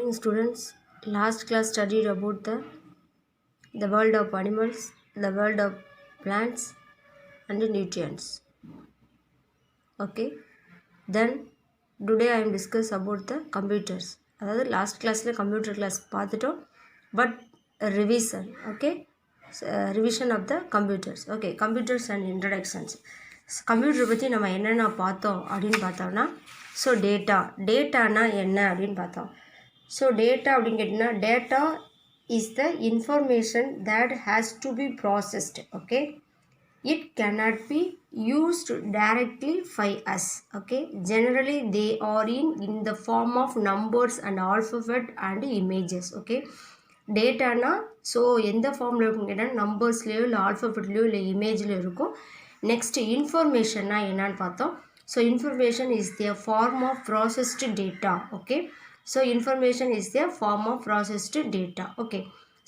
morning, students. Last class studied about the world of animals, the world of plants, and the nutrients. Okay. Then today I am discuss about the computers. அதாவது last கிளாஸில் computer class பார்த்துட்டோம், but revision. Okay, revision of the computers. Okay, computers and introductions. கம்ப்யூட்டரை பற்றி நம்ம என்னென்ன பார்த்தோம் அப்படின்னு பார்த்தோம்னா, ஸோ டேட்டானா என்ன அப்படின்னு பார்த்தோம். ஸோ டேட்டா அப்படின்னு கேட்டிங்கன்னா, data is the information that has to be processed. Okay, it cannot be used directly by us. Okay, generally they are in the form of numbers and alphabet and images. Okay, data na so எந்த ஃபார்மில் இருக்கும் கேட்டால் நம்பர்ஸ்லேயோ இல்லை ஆல்ஃபபெட்லேயோ இல்லை இமேஜ்லேயோ இருக்கும். Next இன்ஃபர்மேஷன்னா என்னன்னு பார்த்தோம். So information is the form of processed data. Okay, so information is the form of processed data. Okay,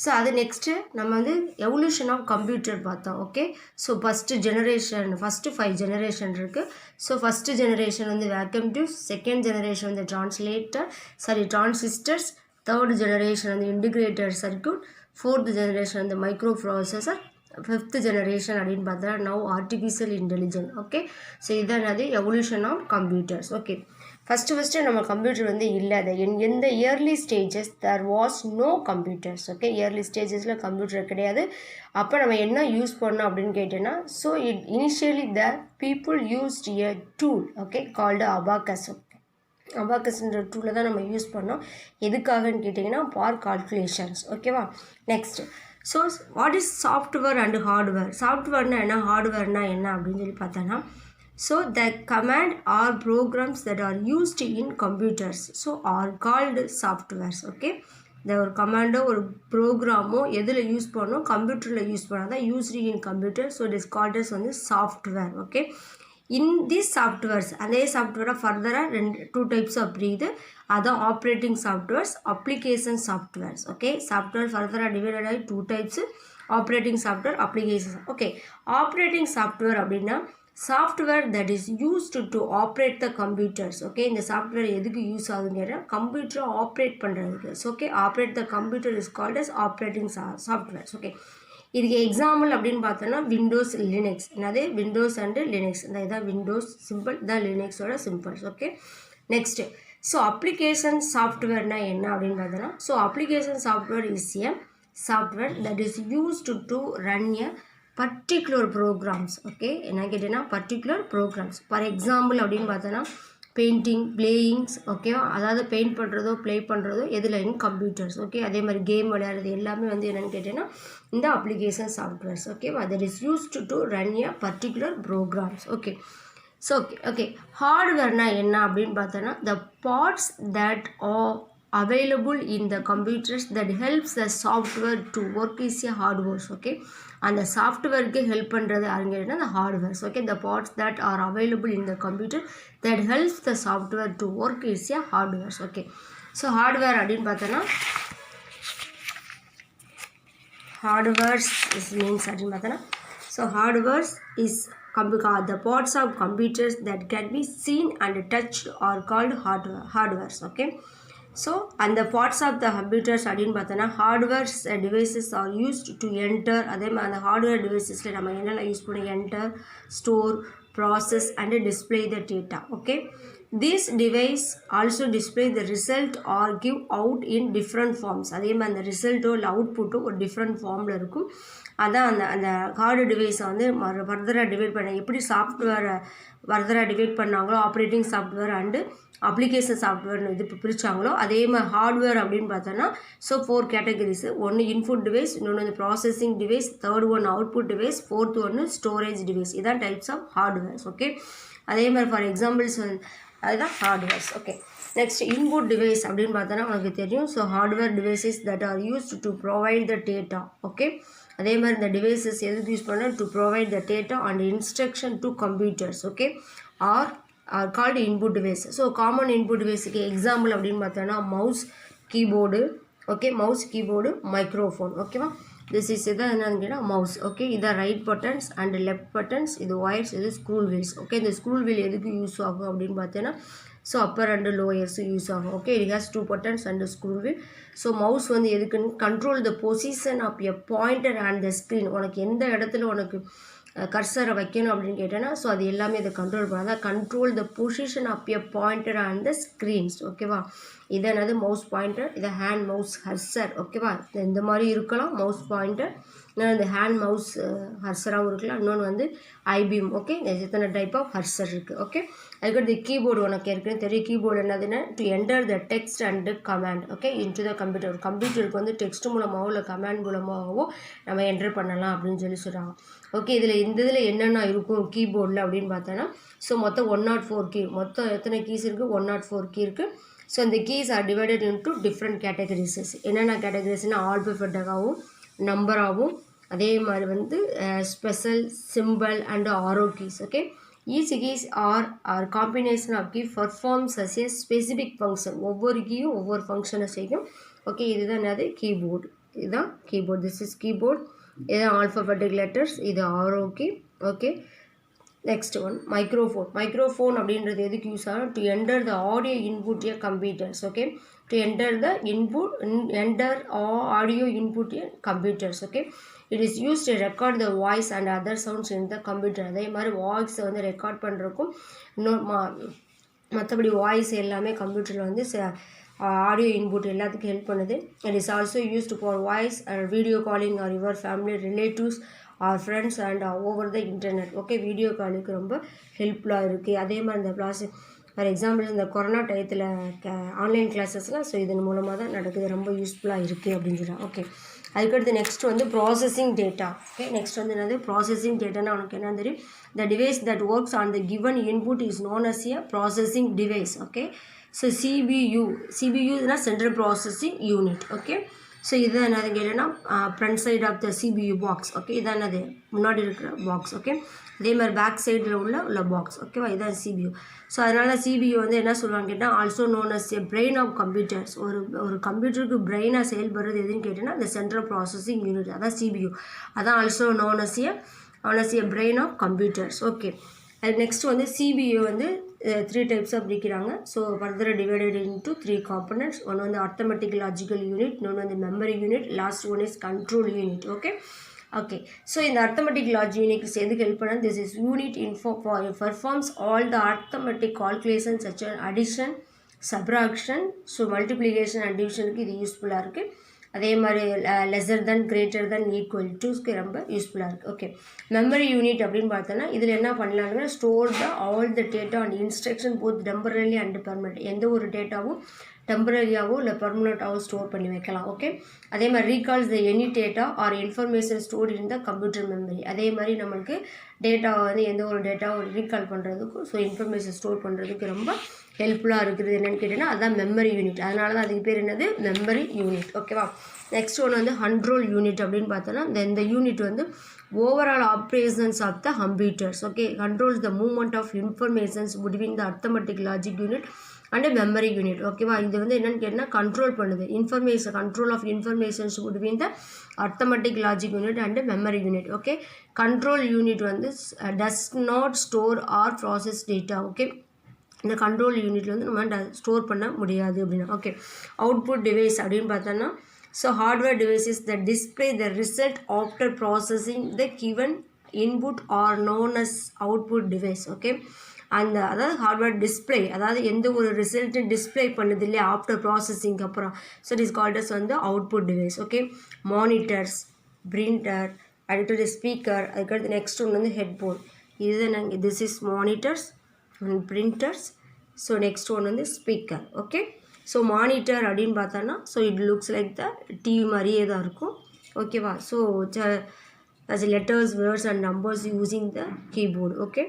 so அது நெக்ஸ்ட்டு நம்ம வந்து எவல்யூஷன் ஆஃப் கம்ப்யூட்டர் பார்த்தோம். ஓகே, ஸோ ஃபஸ்ட்டு 5 ஜெனரேஷன் இருக்குது. ஸோ ஃபஸ்ட்டு ஜெனரேஷன் வந்து vacuum tubes, second generation வந்து transistors, third generation வந்து integrated circuit, fourth generation வந்து microprocessor, fifth generation அப்படின்னு பார்த்தா now artificial intelligence. Okay, so இதான் அது evolution of computers. Okay, first நம்ம கம்ப்யூட்டர் வந்து இல்லாத எந்த early stages there was no computers. Okay, early ஸ்டேஜஸில் கம்ப்யூட்டர் கிடையாது. அப்போ நம்ம என்ன யூஸ் பண்ணோம் அப்படின்னு கேட்டோன்னா, so initially the people used a tool. Okay, called abacus. அபாக்கஸ்ன்ற டூலை தான் நம்ம யூஸ் பண்ணோம். எதுக்காகன்னு கேட்டிங்கன்னா, ஃபார் கால்குலேஷன்ஸ். ஓகேவா, next. So what is software and hardware? சாஃப்ட்வேர்னா என்ன, ஹார்ட்வேர்னா என்ன அப்படின்னு சொல்லி பார்த்தோன்னா, so the command or programs that are used in computers so are called softwares. Okay, ஒரு கமாண்டோ ஒரு ப்ரோக்ராமோ எதில் யூஸ் பண்ணோம், கம்ப்யூட்டரில் யூஸ் பண்ணால் தான் used in computer. So it is called as வந்து software. Okay, in this softwares அதே சாஃப்ட்வேரை ஃபர்தராக 2 டைப்ஸ் பிரியுது. அதான் operating softwares, application softwares. Okay, software ஃபர்தராக டிவைடட் ஆகி 2 types, operating software, application. Okay, operating software அப்படின்னா software that is used to operate the computers. Okay, இந்த சாஃப்ட்வேர் எதுக்கு யூஸ் ஆகுதுங்கிற கம்ப்யூட்டரை ஆப்ரேட் பண்ணுறதுக்கு. So okay, operate the computer is called as operating softwares. Okay, இதுக்கு example அப்படின்னு பார்த்தோன்னா Windows, Linux. என்னது விண்டோஸ் அண்டு லினக்ஸ். இந்த இதான் விண்டோஸ் சிம்பிள், இதான் லினக்ஸோட simples. Okay, next. So application சாஃப்ட்வேர்னா என்ன அப்படின்னு பார்த்தோன்னா, so application software is a software that is used to run a particular programs. Okay, என்ன கேட்டீங்கன்னா பர்டிகுலர் ப்ரோக்ராம்ஸ். ஃபார் எக்ஸாம்பிள் அப்படின்னு பார்த்தோன்னா பெயிண்டிங், பிளேயிங்ஸ். ஓகேவா, அதாவது பெயிண்ட் பண்ணுறதோ ப்ளே பண்ணுறதோ எதில் இன் கம்ப்யூட்டர்ஸ். ஓகே, அதே மாதிரி கேம் விளையாடுறது எல்லாமே வந்து என்னென்னு கேட்டீங்கன்னா இந்த அப்ளிகேஷன் சாஃப்ட்வேர்ஸ். ஓகேவா, that is used to run a particular programs. Okay, so okay ஹார்ட்வேர்னா என்ன அப்படின்னு பார்த்தோன்னா the parts that are available in the computers that helps the software to work is a hardware. Okay, and the software ke help பண்றது யாருங்கன்னா the hardware. Okay, the parts that are available in the computer that helps the software to work is a hardware. Okay, so hardware அப்படினு பார்த்தோம்னா hardwares is means அப்படினு பார்த்தோம்னா so hardwares is the parts of computers that can be seen and touched are called hardwares. Okay, so and the parts of the computers அப்படின்னு பார்த்தோன்னா hardware devices are used to enter. அதே மாதிரி அந்த hardware devicesல நம்ம என்னென்ன use பண்ணி enter, store, process and display the data. Okay, this device also display the result or give out in different forms. அதே மாதிரி அந்த ரிசல்ட்டோ இல்லை அவுட்புட்டோ ஒரு டிஃப்ரெண்ட் ஃபார்மில் இருக்கும். அதான் அந்த ஹார்டு டிவைஸை வந்து ஃபர்தராக டிவைட் பண்ண எப்படி சாஃப்ட்வேரை ஃபர்தராக டிவைட் பண்ணாங்களோ ஆப்ரேட்டிங் சாஃப்ட்வேர் அண்டு அப்ளிகேஷன் சாஃப்ட்வேர்னு இது இப்போ பிரித்தாங்களோ அதே மாதிரி ஹார்ட்வேர் அப்படின்னு பார்த்தோன்னா ஸோ 4 கேட்டகரிஸ். ஒன்று இன்புட் டிவைஸ், இன்னொன்று வந்து processing device, third one output device, fourth ஒன்று ஸ்டோரேஜ் டிவைஸ். இதான் டைப்ஸ் ஆஃப் ஹார்ட்வேர்ஸ். ஓகே, அதே மாதிரி ஃபார் எக்ஸாம்பிள்ஸ் வந்து அதுதான் hardwares. Okay, next input device அப்படின்னு பார்த்தோன்னா உனக்கு தெரியும். So hardware devices that R used to provide the data. Okay, அதே மாதிரி இந்த டிவைசஸ் எதுக்கு யூஸ் பண்ணால் to provide the data and instruction to computers. Okay, are called input device. So common input டிவைஸுக்கு எக்ஸாம்பிள் அப்படின்னு பார்த்தோன்னா mouse, keyboard. Okay, mouse, keyboard, microphone. ஓகேவா, this is இதான் என்னன்னு கேட்டால் மவுஸ். ஓகே, இதான் right buttons and left buttons, இது wires, இது ஸ்க்ரூல் வீல்ஸ். ஓகே, இந்த ஸ்க்ரூல் வீல் எதுக்கு யூஸ் ஆகும் அப்படின்னு பார்த்தீங்கன்னா so upper and lowers use ஆகும். Okay, it has 2 buttons and screw wheel. So mouse வந்து எதுக்குன்னு control the position of a pointer and the screen. உனக்கு எந்த இடத்துல உனக்கு கர்சரை வைக்கணும் அப்படின்னு கேட்டேன்னா ஸோ அது எல்லாமே இதை கண்ட்ரோல் பண்ணால் control the position of a pointer and the screens. ஓகேவா, இதை என்னது மவுஸ் பாயிண்டர், இதை ஹேண்ட் மவுஸ் ஹர்சர். ஓகேவா, இந்த மாதிரி இருக்கலாம் மவுஸ் பாயிண்டர், இந்த ஹேண்ட் மவுஸ் ஹர்சராகவும் இருக்கலாம். இன்னொன்று வந்து ஐபிஎம். ஓகே, எத்தனை டைப் ஆஃப் ஹர்சர் இருக்குது. ஓகே, அதுக்கடுத்து கீபோர்டு உனக்கு ஏற்கனவே தெரியும். கீபோர்டு என்னதுன்னா to enter the text and command. Okay, into the computer. கம்ப்யூட்டருக்கு வந்து டெக்ஸ்ட் மூலமாகவோ இல்லை கமாண்ட் மூலமாகவோ நம்ம என்டர் பண்ணலாம் அப்படின்னு சொல்கிறாங்க. ஓகே, இதில் இந்த இதில் என்னென்ன இருக்கும் கீபோர்டில் அப்படின்னு பார்த்தோன்னா ஸோ மொத்தம் 104 கீ. மொத்தம் எத்தனை கீஸ் இருக்குது? 104 கீ இருக்குது. ஸோ இந்த keys are divided into different categories. என்னென்ன கேட்டகரிஸ்னால் ஆல்பபெட்டாகவும் நம்பராகவும் அதே மாதிரி வந்து special symbol and arrow keys. Okay, each keys are combination of key performs as a specific function. ஒவ்வொரு கீயும் ஒவ்வொரு ஃபங்க்ஷனை செய்யும். ஓகே, இதுதான் என்னது கீபோர்டு. இதுதான் கீபோர்டு. This is keyboard. இதுதான் ஆல்ஃபபெட்டிக் லெட்டர்ஸ். இது arrow key. Okay, next one microphone. Microphone அப்படின்றது எதுக்கு யூஸ் ஆகும்? To enter the audio input a computers. Okay, to enter the audio input a computers. Okay, it is use to record the voice and other sounds in the computer. அதே மாதிரி வாய்ஸை வந்து record பண்ணுறக்கும் இன்னும் மற்றபடி voice எல்லாமே கம்ப்யூட்டரில் வந்து audio input எல்லாத்துக்கும் ஹெல்ப் பண்ணுது. It is also used for voice and video calling or your family relatives or friends and over the internet. Okay, video காலுக்கு ரொம்ப ஹெல்ப்ஃபுல்லாக இருக்குது. அதே மாதிரி இந்த கிளாஸ் ஃபார் எக்ஸாம்பிள் இந்த கொரோனா டயத்தில் ஆன்லைன் கிளாஸஸ்லாம் ஸோ இதன் மூலமாக தான் நடக்குது. ரொம்ப யூஸ்ஃபுல்லாக இருக்குது அப்படின்னு சொல்கிறாங்க. ஓகே, அதுக்கடுத்து நெக்ஸ்ட் வந்து ப்ராசஸிங் டேட்டா. ஓகே, நெக்ஸ்ட் வந்து என்னது ப்ராசஸிங் டேட்டானா உனக்கு என்ன தெரியும்? The device that works on the given input is known as a processing device. Okay, so சிபியூனா central processing unit. Okay, so இதுதான் என்னது கேட்டேன்னா front side of the CPU box. Okay, இதான் என்னது முன்னாடி இருக்கிற பாக்ஸ். ஓகே, அதே மாதிரி பேக் சைடில் உள்ள பாக்ஸ். ஓகேவா, இதுதான் சிபியூ. ஸோ அதனால் சிபியூ வந்து என்ன சொல்லுவாங்க கேட்டால் also known as a brain of computers. ஒரு கம்ப்யூட்டருக்கு பிரெயினாக செயல்படுறது எதுன்னு கேட்டிங்கன்னா இந்த சென்ட்ரல் ப்ராசஸிங் யூனிட், அதான் சிபியூ. அதான் also known as a brain of computers. Okay, அது நெக்ஸ்ட் வந்து சிபியூ வந்து 3 டைப்ஸாக பிரிக்கிறாங்க. So further divided into 3 components. ஒன்று வந்து அர்த்தமெட்டிக் லாஜிக்கல் யூனிட், இன்னொன்று வந்து memory unit, last one is control unit. Okay, so இந்த அர்த்தமெட்டிக் லாஜிக் யூனிட்ஸ் எதுக்கு ஹெல்ப் பண்ணால் this is unit performs all the arithmetic calculations such as addition, subtraction, so multiplication and டிவிஷனுக்கு இது யூஸ்ஃபுல்லாக இருக்குது. அதே மாதிரி lesser than greater than equal டுஸ்க்கு ரொம்ப யூஸ்ஃபுல்லாக இருக்குது. ஓகே, மெமரி யூனிட் அப்படின்னு பார்த்தோன்னா இதில் என்ன பண்ணலாம்னா store the all the data and instruction both temporary and permanent. எந்த ஒரு டேட்டாவும் டெம்பரரியாகவோ இல்லை பெர்மனெண்ட்டாகவும் ஸ்டோர் பண்ணி வைக்கலாம். ஓகே, அதே மாதிரி recalls the any data R information store in the computer memory. அதே மாதிரி நம்மளுக்கு டேட்டாவை வந்து எந்த ஒரு டேட்டாவும் ரீகால் பண்ணுறதுக்கும் ஸோ இன்ஃபர்மேஷன் ஸ்டோர் பண்ணுறதுக்கு ரொம்ப ஹெல்ப்ஃபுல்லாக இருக்குது. என்னென்னு கேட்டிங்கன்னா அதுதான் மெமரி யூனிட். அதனால தான் அதுக்கு பேர் என்னது மெமரி யூனிட். ஓகேவா, நெக்ஸ்ட் ஒன்று வந்து கண்ட்ரோல் யூனிட் அப்படின்னு பார்த்தோன்னா இந்த யூனிட் வந்து overall operations of the computers. Okay, controls the movement of informations between the arithmetic logic unit and memory unit. ஓகேவா, இது வந்து என்னென்னு கேட்டால் கண்ட்ரோல் பண்ணுது control of informations between the arithmetic logic unit and memory unit. Okay, control unit வந்து does not store or process data. Okay, இந்த control யூனிட்டில் வந்து நம்ம ஸ்டோர் பண்ண முடியாது அப்படின்னா. ஓகே, அவுட்புட் டிவைஸ் அப்படின்னு பார்த்தோன்னா so hardware devices the display the result after processing the given input or known as output device. Okay, அந்த அதாவது ஹார்ட்வேர் டிஸ்பிளே அதாவது எந்த ஒரு ரிசல்ட்டு டிஸ்பிளே பண்ணுது இல்லையா ஆஃப்டர் ப்ராசஸிங் அப்புறம் so it is called as வந்து output device. Okay, monitors, printer, அடுத்தது ஸ்பீக்கர், அதுக்கடுத்து நெக்ஸ்ட் ஒன்று வந்து ஹெட்ஃபோன். இதுதான் நாங்கள் this is monitors and printers. So next one வந்து ஸ்பீக்கர். ஓகே, ஸோ மானிட்டர் அப்படின்னு பார்த்தோன்னா so it looks like the TV மாதிரியே தான் இருக்கும். ஓகேவா, so letters, words and numbers using the keyboard. Okay,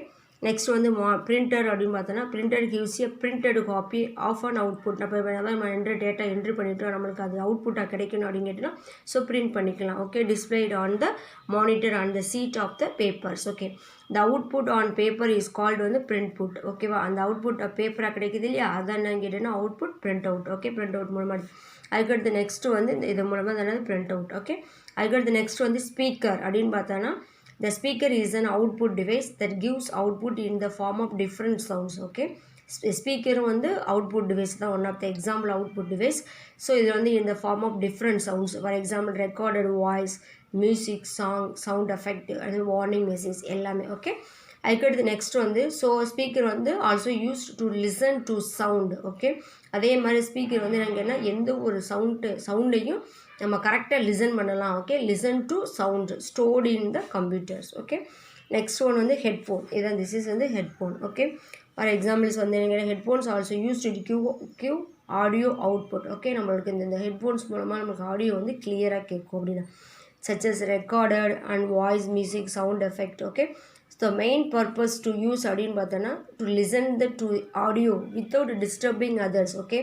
next வந்து பிரிண்டர் அப்படின்னு பார்த்தோன்னா printer gives a printed copy of an output. நம்ம டேட்டா என்ட்ரி பண்ணிவிட்டோம் நம்மளுக்கு அது அவுட்புட்டாக கிடைக்கணும் அப்படின்னு கேட்டோம்னா ஸோ பிரிண்ட் பண்ணிக்கலாம். Okay, displayed on the monitor on the sheet of the papers. Okay, the output on paper is called வந்து பிரிண்ட் புட். ஓகேவா, அந்த அவுட்புட் பேப்பராக கிடைக்குது இல்லையா அதான் என்னன்னு கேட்டோன்னா output print out. Okay, print out மூலமாக அதுக்கடுத்து நெக்ஸ்ட்டு வந்து இது மூலமாக தானே பிரிண்ட் அவுட். ஓகே, அதுக்கடுத்து நெக்ஸ்ட் வந்து ஸ்பீக்கர் அப்படின்னு பார்த்தோன்னா the speaker is an output device that gives output in the form of different sounds. Okay, ஸ்பீக்கரும் வந்து அவுட்புட் டிவைஸ் தான், one of the example output device. So இது வந்து இந்த form of different sounds, for example recorded voice, music, song, sound effect, அது warning message எல்லாமே. Okay, அதுக்கடுத்து next வந்து ஸோ ஸ்பீக்கர் வந்து also used to listen to sound. Okay, அதே மாதிரி ஸ்பீக்கர் வந்து நாங்கள் என்ன எந்த ஒரு சவுண்டையும் நம்ம கரெக்டாக லிசன் பண்ணலாம். Okay, listen to sound stored in the computers. Okay, next one வந்து ஹெட்ஃபோன். இதான் திஸ் இஸ் வந்து ஹெட்ஃபோன். ஓகே, ஃபார் எக்ஸாம்பிள்ஸ் வந்து நீங்கள் headphones also use to give audio output. Okay, நம்மளுக்கு இந்த ஹெட்ஃபோன்ஸ் மூலமாக நமக்கு ஆடியோ வந்து கிளியராக கேட்கும் அப்படின்னா, such as recorded and voice, music, sound effect. Okay, so the main purpose to use அப்படின்னு பார்த்தோன்னா to listen to audio without disturbing others. Okay,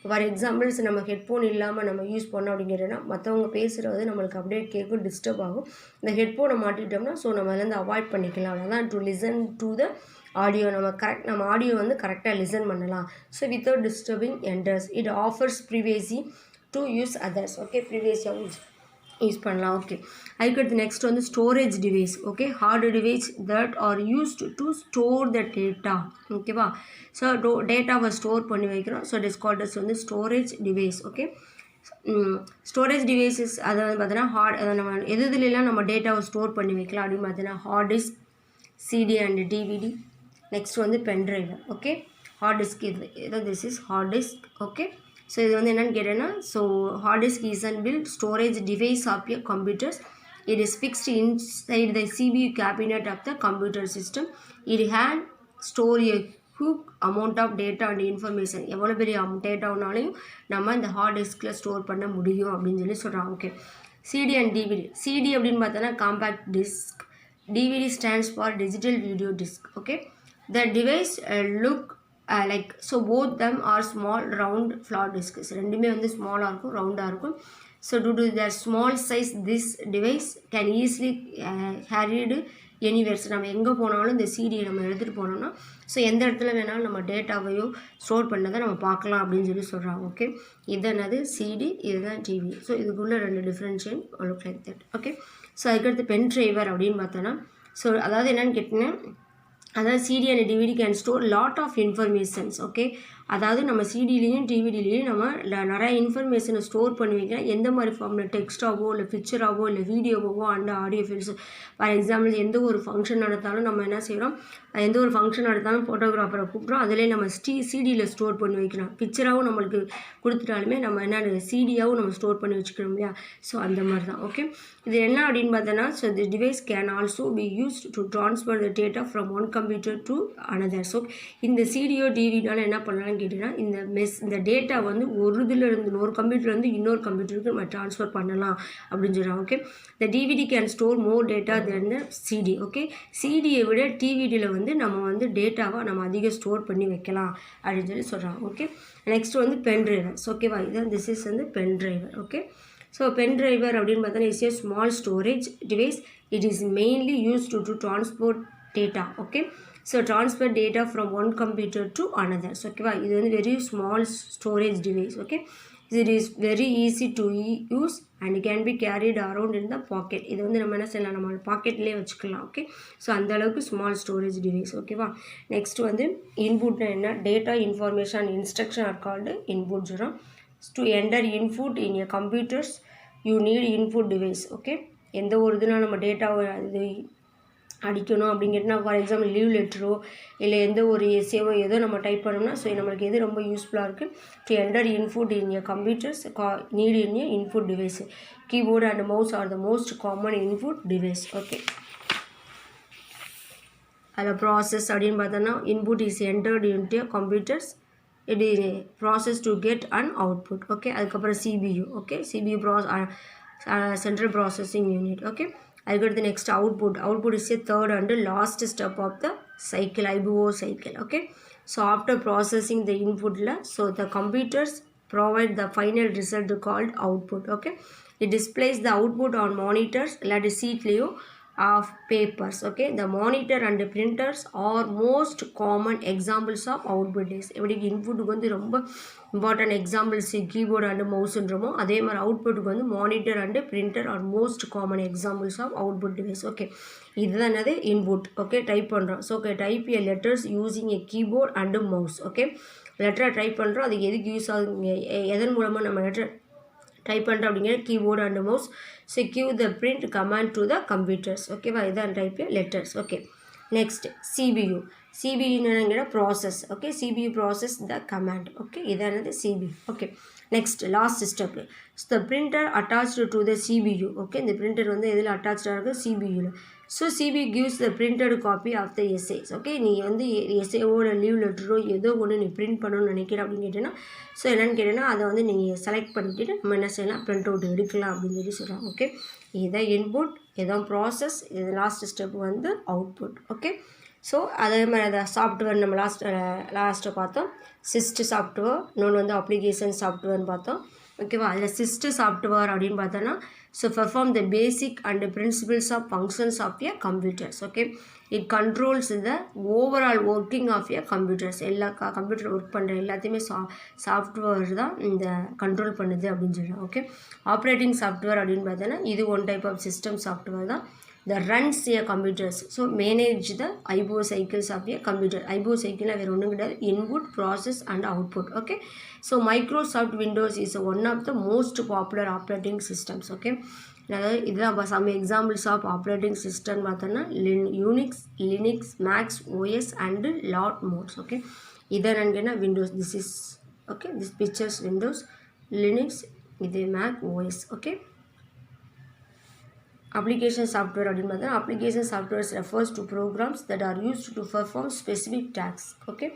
for examples நம்ம ஹெட்ஃபோன் இல்லாமல் நம்ம யூஸ் பண்ணோம் அப்படிங்கிறதுனா மற்றவங்க பேசுகிறது நம்மளுக்கு அப்படியே கேட்கும், டிஸ்டர்ப் ஆகும். இந்த ஹெட்ஃபோனை மாட்டிட்டோம்னா ஸோ நம்ம அதுலேருந்து அவாய்ட் பண்ணிக்கலாம். அதான் to listen to the audio, நம்ம ஆடியோ வந்து கரெக்டாக லிசன் பண்ணலாம். So without disturbing others. It offers privacy to use others. Okay, ப்ரிவேசியாக யூஸ் பண்ணலாம். ஓகே, அதுக்கடுத்து நெக்ஸ்ட் வந்து storage device. Okay, hard device that are used to store the data. ஓகேவா, so டேட்டாவை ஸ்டோர் பண்ணி வைக்கிறோம். So it is called as வந்து storage device. Okay, storage devices அதாவது பார்த்தீங்கன்னா அதை நம்ம எதுலாம் நம்ம டேட்டாவை ஸ்டோர் பண்ணி வைக்கலாம் அப்படின்னு பார்த்தீங்கன்னா hard disk, CD and DVD. Next வந்து பென்ட்ரைவர். ஓகே, ஹார்ட் டிஸ்க் இது this is hard disk. Okay, so இது வந்து என்னென்னு கேட்டேன்னா so hard disk is and built storage device of your computers. It is fixed inside the CPU cabinet of the computer system. It can store a huge amount of data and information. எவ்வளோ பெரிய டேட்டானாலையும் நம்ம இந்த heart டிஸ்கில் store பண்ண முடியும் அப்படின்னு சொல்கிறாங்க. Okay, CD and DVD. CD அப்படின்னு பார்த்தோன்னா compact disc, DVD stands for digital video disc. Okay, the device look like so both them are small round flat discs. ரெண்டுமே வந்து ஸ்மாலாக இருக்கும், ரவுண்டாக இருக்கும். So due to the small size this device can easily carried anywheres. நம்ம எங்கே போனாலும் இந்த சிடியை நம்ம எடுத்துகிட்டு போனோம்னா ஸோ எந்த இடத்துல வேணாலும் நம்ம டேட்டாவையோ ஸ்டோர் பண்ணதை நம்ம பார்க்கலாம் அப்படின்னு சொல்கிறாங்க. ஓகே, இதனது சிடி, இதுதான் டிவி. ஸோ இதுக்குள்ளே ரெண்டு differentiate look like that. Okay, so அதுக்கடுத்து பென் ட்ரைவர் அப்படின்னு பார்த்தோன்னா ஸோ அதாவது என்னென்னு கேட்டிங்கன்னா அதாவது CD and DVD can store lot of informations. Okay, அதாவது நம்ம சிடிலையும் டிவிடிலையும் நம்ம நிறைய இன்ஃபர்மேஷனை ஸ்டோர் பண்ணி வைக்கலாம். எந்த மாதிரி ஃபார்மில் டெக்ஸ்டாவோ இல்லை பிக்சராகவோ இல்லை வீடியோவோ and audio files. For example எந்த ஒரு ஃபங்க்ஷன் நடத்தாலும் நம்ம என்ன செய்கிறோம், எந்த ஒரு ஃபங்க்ஷன் நடத்தாலும் ஃபோட்டோகிராஃபரை கூப்பிட்றோம், அதிலே நம்ம சிடியில் ஸ்டோர் பண்ணி வைக்கலாம். பிக்சராகவும் நம்மளுக்கு கொடுத்துட்டாலுமே நம்ம என்ன சிடியாகவும் நம்ம ஸ்டோர் பண்ணி வச்சுக்கணும் இல்லையா. ஸோ அந்த மாதிரி தான். ஓகே, இது என்ன அப்படின்னு பார்த்தோன்னா so the device can also be used to transfer the data from one computer to another. So இந்த சிடியோ டிவிடினால என்ன பண்ணலாம் கேட்டிங்கன்னா இந்த டேட்டா வந்து ஒரு இதிலிருந்து ஒரு கம்ப்யூட்டர்லேருந்து இன்னொரு கம்ப்யூட்டருக்கு நம்ம ட்ரான்ஸ்ஃபர் பண்ணலாம் அப்படின்னு சொல்கிறாங்க. Okay, the DVD can store more data than the CD. Okay, சிடியை விட டிவிடியில் வந்து நம்ம வந்து டேட்டாவை நம்ம அதிகம் ஸ்டோர் பண்ணி வைக்கலாம் அப்படின்னு சொல்கிறாங்க. ஓகே, நெக்ஸ்ட் வந்து பென் டிரைவர்ஸ். ஓகேவா, இதுதான் திஸ் இஸ் வந்து pen driver. Okay, so pen driver அப்படின்னு பார்த்தோன்னா is a small storage device. It is mainly used to transport data. Okay, so transfer data from one computer to another. ஓகேவா, இது வந்து very small storage device. Okay, it is very easy to use and can be carried around in the pocket. இது வந்து நம்ம என்ன செய்யலாம், நம்ம பாக்கெட்லேயே வச்சுக்கலாம். ஓகே, ஸோ அந்தளவுக்கு ஸ்மால் ஸ்டோரேஜ் டிவைஸ். ஓகேவா, நெக்ஸ்ட் வந்து இன்புட்னா என்ன, data information instruction are called input. சொல்கிறோம் to enter input in a computers you need input device. Okay, எந்த ஒரு இதுனா நம்ம டேட்டாவை இது அடிக்கணும் அப்படிங்கிறதுனா ஃபார் எக்ஸாம்பிள் லீவ் லெட்டரோ இல்லை எந்த ஒரு எஸ்ஏவோ ஏதோ நம்ம டைப் பண்ணோம்னா ஸோ நம்மளுக்கு எது ரொம்ப யூஸ்ஃபுல்லாக இருக்குது to enter input in a computers need in a input device. Keyboard and mouse are the most common input device. Okay, அதில் ப்ராசஸ் அப்படின்னு பார்த்தோன்னா input is entered into computers. It is process to get and output. Okay, அதுக்கப்புறம் CPU. Okay, CPU central processing unit. Okay, அதுக்கடுத்து next output. Output is a third and last step of the cycle, IPO cycle. Okay, so after processing த இன்புட்டில் so the computers provide the final result called output. Okay, it displays the output on monitors இல்லாட்டி சீட்லேயோ of papers. Okay, the monitor and the printers are most common examples of output device. எப்படி இன்புட்டுக்கு வந்து ரொம்ப important examples keyboard and மவுஸ்ன்றமோ அதே மாதிரி அவுட்புட்டுக்கு வந்து monitor and printer are most common examples of output device. Okay, இதுதான் என்னது இன்புட். ஓகே, டைப் பண்ணுறோம். So okay, type a letters using a keyboard and mouse. Okay, லெட்டரை டைப் பண்ணுறோம், அதுக்கு எதுக்கு யூஸ் ஆகுங்க, எதன் மூலமாக நம்ம லெட்டர் டைப் பண்ணுறோம் அப்படிங்கிற keyboard and mouse. So give the print command to the computers. ஓகேவா, இதான் type letters. Okay, next CPU. சிபியுங்கிற process. Okay, CPU process the command. Okay, இதானது CPU. Okay, next last step. So the printer attached to the CPU. Okay, இந்த printer வந்து எதில் அட்டாச்சாக இருக்குது, சிபியூவில். So CPU gives the printed copy of the essays. Okay, நீ வந்து எஸ்ஏவோட leave லெட்டரோ ஏதோ ஒன்று நீ பிரிண்ட் பண்ணணும்னு நினைக்கிற அப்படின்னு கேட்டேன்னா, ஸோ என்னென்னு கேட்டேன்னா அதை வந்து நீங்கள் செலக்ட் பண்ணிவிட்டு நம்ம என்ன செய்யலாம், பிரிண்ட் அவுட் எடுக்கலாம் அப்படின்னு சொல்லி சொல்கிறோம். ஓகே, இதுதான் இன்புட், இதுதான் ப்ராசஸ், இது லாஸ்ட் ஸ்டெப் வந்து அவுட்புட். ஓகே, ஸோ அதே மாதிரி அதை சாஃப்ட்வேர் நம்ம லாஸ்ட்டு பார்த்தோம். சிஸ்ட் சாஃப்ட்வேர், இன்னொன்று வந்து அப்ளிகேஷன் சாஃப்ட்வேர்னு பார்த்தோம். ஓகேவா, அதில் சிஸ்ட் சாஃப்ட்வேர் அப்படின்னு பார்த்தோன்னா so perform the basic and the principles of functions of a computers. Okay, it controls the overall working of a computers. எல்லா கம்ப்யூட்டர் ஒர்க் பண்ணுற எல்லாத்தையுமே சாஃப்ட்வேர் தான் இந்த கண்ட்ரோல் பண்ணுது அப்படின்னு சொல்கிறோம். ஓகே, ஆப்ரேட்டிங் சாஃப்ட்வேர் அப்படின்னு பார்த்தோன்னா இது one type of system software தான். The runs a computers, so manage the IO cycles of a computer. IO cycle வேறு ஒன்றும் கிடையாது, input, process and output. Okay, so Microsoft Windows is one of the most popular operating systems. Okay, அதாவது இதுதான் some examples of operating system பார்த்தோன்னா Unix, Linux, Mac OS and lot more. Okay, இது என்னன்னா Windows, this is okay, this pictures Windows, Linux, இது Mac OS. Okay, application software அப்படின்னு பார்த்தா application software refers to programs that are used to perform specific tasks. Okay,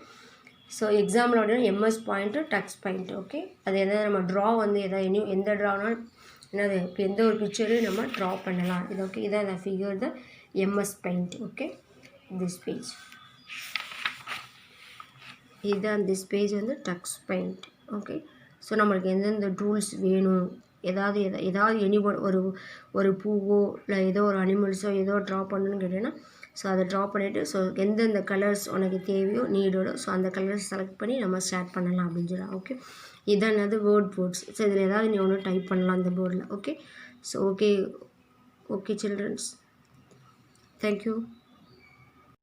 so example அப்படின்னா MS point, touch point. Okay, அது எதாவது நம்ம draw வந்து எதாவது எந்த ட்ரானாலும் என்னது இப்போ எந்த ஒரு பிக்சரையும் நம்ம ட்ரா பண்ணலாம். இது ஓகே, இதான் இந்த figure the MS paint. Okay, this page இதுதான் திஸ் பேஜ் வந்து டச் பெயிண்ட். ஓகே, ஸோ நம்மளுக்கு எந்தெந்த டூல்ஸ் வேணும், ஏதாவது எனி ஒரு பூவோ இல்லை ஏதோ ஒரு அனிமல்ஸோ ஏதோ ட்ரா பண்ணணுன்னு கேட்டேன்னா ஸோ அதை ட்ரா பண்ணிவிட்டு ஸோ எந்தெந்த கலர்ஸ் உனக்கு தேவையோ நீடோட ஸோ அந்த கலர்ஸ் செலக்ட் பண்ணி நம்ம ஸ்டார்ட் பண்ணலாம் அப்படின்னு சொல்லலாம். ஓகே, இதான் என்னது வேர்ட்ஸ். ஸோ இதில் ஏதாவது நீ ஒன்று டைப் பண்ணலாம் அந்த போர்டில். Okay, so okay childrens, thank you.